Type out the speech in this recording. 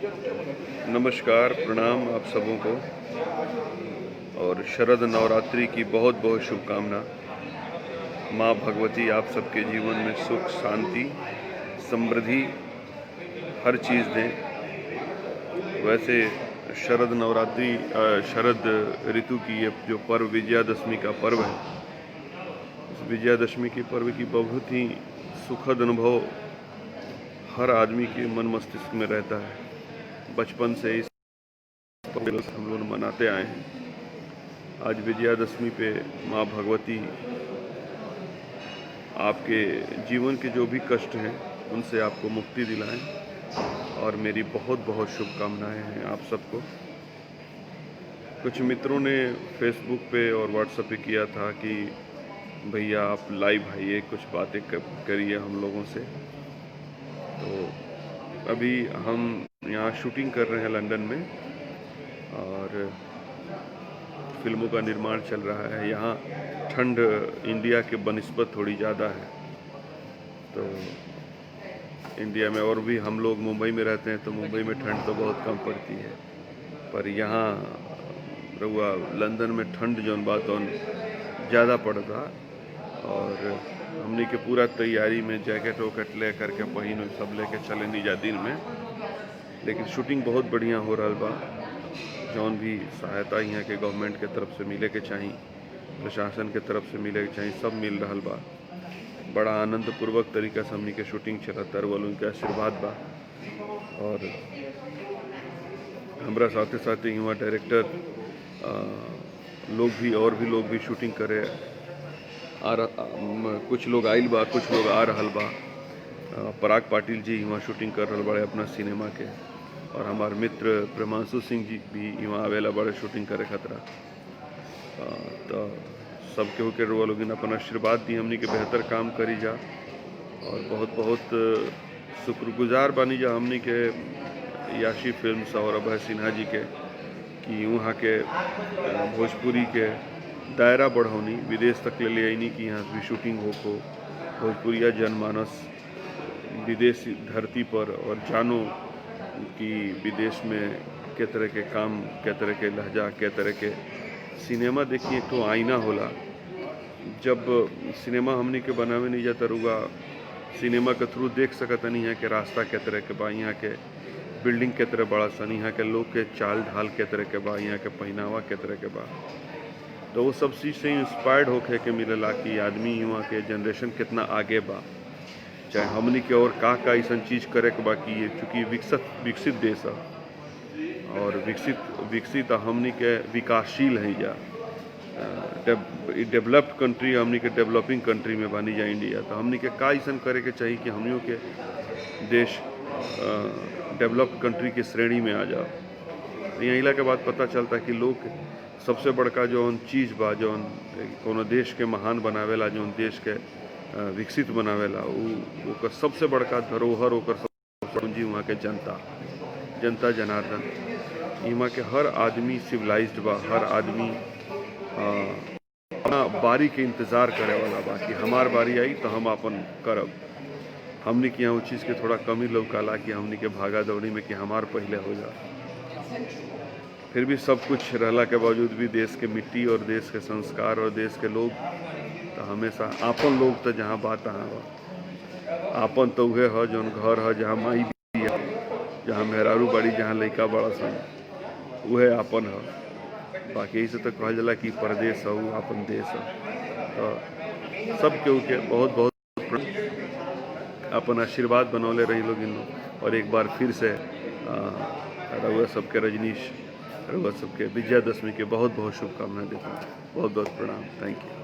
नमस्कार, प्रणाम आप सबों को और शरद नवरात्रि की बहुत बहुत शुभकामना। माँ भगवती आप सबके जीवन में सुख, शांति, समृद्धि हर चीज़ दें। वैसे शरद नवरात्रि शरद ऋतु की ये जो पर्व विजयादशमी का पर्व है, इस विजयादशमी के पर्व की बहुत ही सुखद अनुभव हर आदमी के मन मस्तिष्क में रहता है। बचपन से इस पर्व हम लोग मनाते आए हैं। आज विजयादशमी पे माँ भगवती आपके जीवन के जो भी कष्ट हैं उनसे आपको मुक्ति दिलाएं और मेरी बहुत बहुत शुभकामनाएं हैं आप सबको। कुछ मित्रों ने फेसबुक पे और व्हाट्सएप पे किया था कि भैया आप लाइव आइए, कुछ बातें करिए हम लोगों से। तो अभी हम यहाँ शूटिंग कर रहे हैं लंदन में और फिल्मों का निर्माण चल रहा है। यहाँ ठंड इंडिया के बनिस्बत थोड़ी ज़्यादा है। तो इंडिया में और भी हम लोग मुंबई में रहते हैं तो मुंबई में ठंड तो बहुत कम पड़ती है, पर यहाँ रहुआ लंदन में ठंड जौन बात ज़्यादा पड़ता। और हमने के पूरा तैयारी में जैकेट वैकेट ले करके पहिन सब लेके चले निजा दिन में, लेकिन शूटिंग बहुत बढ़िया हो रहा बा। जौन भी सहायता यहाँ के गवर्नमेंट के तरफ से मिले के चाहिए, प्रशासन के तरफ से मिले के चाहिए, सब मिल रहा बा। बड़ा आनंदपूर्वक तरीका से हमने के शूटिंग चलता है, वालों के आशीर्वाद बा। और हमारा साथे साथे यहाँ डायरेक्टर लोग भी और भी लोग भी शूटिंग करे कुछ लोग आइल बा, कुछ लोग आ रहल बा। पराग पाटिल जी यहाँ शूटिंग कर रहे बड़े अपना सिनेमा के, और हमारे मित्र प्रेमांशु सिंह जी भी यहाँ आवेला बड़े शूटिंग करे खतरा। तो सब केहू के रुआ लोग अपन आशीर्वाद दी, हमनी के बेहतर काम करी जा। और बहुत बहुत शुक्रगुजार बानी जा हमनी के याशी फिल्म्स और अभय सिन्हा जी के कि वहाँ के भोजपुरी के दायरा बढ़ौनी, विदेश तक ले ले आईनी कि यहाँ भी शूटिंग हो भोजपुरिया जनमानस विदेशी धरती पर और जानो कि विदेश में के तरह के काम, के तरह के लहजा, के तरह के सिनेमा देखिए। एक तो आईना होला, जब सिनेमा हमनी के बनावे नहीं जाता रुआ सिनेमा के थ्रू देख सकता नहीं है कि रास्ता के तरह के बा, यहाँ के बिल्डिंग के तरह बड़ा सन, यहाँ के लोग के चाल ढाल के तरह के बा, यहाँ के पहनावा के तरह के बा। तो वो सब चीज़ से इंस्पायर्ड होके के मिलेला कि आदमी यहाँ के जनरेशन कितना आगे बा, चाहे हमनी के और का ऐसा चीज़ करे के बा कि ये चूँकि विकसित देश है और विकसित हमनी के विकासशील है जा डेवलप्ड कंट्री, हमनी के डेवलपिंग कंट्री में बानी जा इंडिया। तो हमनी के का ऐसा करे के चाहिए कि हमनियों के देश डेवलप्ड कंट्री की श्रेणी में आ जाओ। तो यहाँ के बाद पता चलता कि लोग सबसे बड़का जौन चीज़ बा, जौन कोनो देश के महान बनावेला, जौन देश के विकसित बनावेला, वो सबसे बड़का धरोहर ओकर पूंजी वहाँ के जनता जनार्दन। यहाँ के हर आदमी सिविलाइज्ड बा, हर आदमी अपना बारी के इंतज़ार करे वाला बा कि हमार बारी आई तो हम अपन करब। हमने के यहाँ उस चीज़ के थोड़ा कमी लौकाला कि हमने के भागा दौड़ी में कि हमार पहले हो जा। फिर भी सब कुछ रहला के बावजूद भी देश के मिट्टी और देश के संस्कार और देश के लोग तो हमेशा आपन लोग तो जहाँ बात तहाँ बा। आपन तो उहे है जौन घर है, जहाँ माई भी है, जहाँ मेहरारू बड़ी, जहाँ लड़का बड़ा सन, उहे आपन है। बाकी से तो कहल जाला कि परदेश है अपन देश है। तो सब केहू के बहुत बहुत अपन आशीर्वाद बनौले रही लोग इन लोग। और एक बार फिर से रउआ सबके रजनीश, रउआ सबके विजयादशमी के बहुत बहुत शुभकामनाएं देता हूँ। बहुत बहुत प्रणाम। Thank you.